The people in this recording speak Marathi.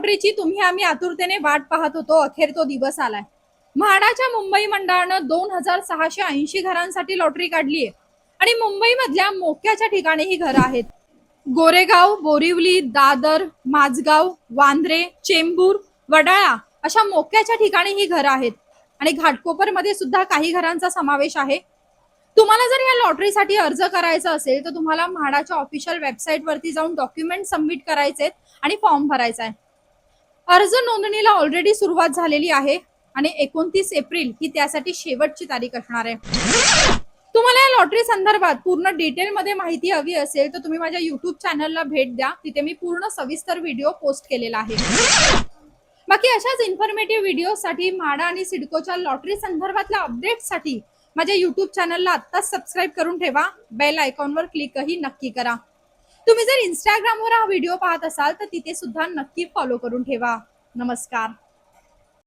लॉटरीची तुम्ही आम्ही आतुरतेने वाट पाहत होतो, अखेर तो दिवस आलाय। म्हाडाच्या मुंबई मंडळानं 2680 घरांसाठी लॉटरी काढली आहे आणि मुंबईमधल्या मोक्याच्या ठिकाणी ही घरं आहेत। गोरेगाव, बोरिवली, दादर, माझगाव, वांद्रे, चेंबूर, वडाळा अशा मोक्याच्या ठिकाणी ही घरं आहेत आणि घाटकोपरमध्ये सुद्धा काही घरांचा समावेश आहे। तुम्हाला जर या लॉटरीसाठी अर्ज करायचा असेल तर तुम्हाला म्हाडाच्या ऑफिशियल वेबसाईट वरती जाऊन डॉक्युमेंट सबमिट करायचे आणि फॉर्म भरायचा आहे। अर्ज नोंदणीला ऑलरेडी सुरुवात झालेली आहे आणि 29 एप्रिल ही त्यासाठी शेवटची तारीख असणार आहे। तुम्हाला या लॉटरी संदर्भात पूर्ण डिटेल मध्ये माहिती हवी असेल तर तुम्ही माझ्या YouTube चॅनलला भेट द्या, तिथे मी पूर्ण सविस्तर व्हिडिओ पोस्ट केलेला आहे। बाकी अशाच इन्फॉर्मेटिव्ह व्हिडिओसाठी म्हाडा आणि सिडकोच्या लॉटरी संदर्भातल्या अपडेट्ससाठी माझ्या YouTube चॅनलला आत्ताच सबस्क्राईब करून ठेवा, बेल आयकॉनवर क्लिकही नक्की करा। तुम्ही जर Instagramवर हा व्हिडिओ पाहत असाल तर तिथे सुद्धा नक्की फॉलो करून ठेवा। नमस्कार।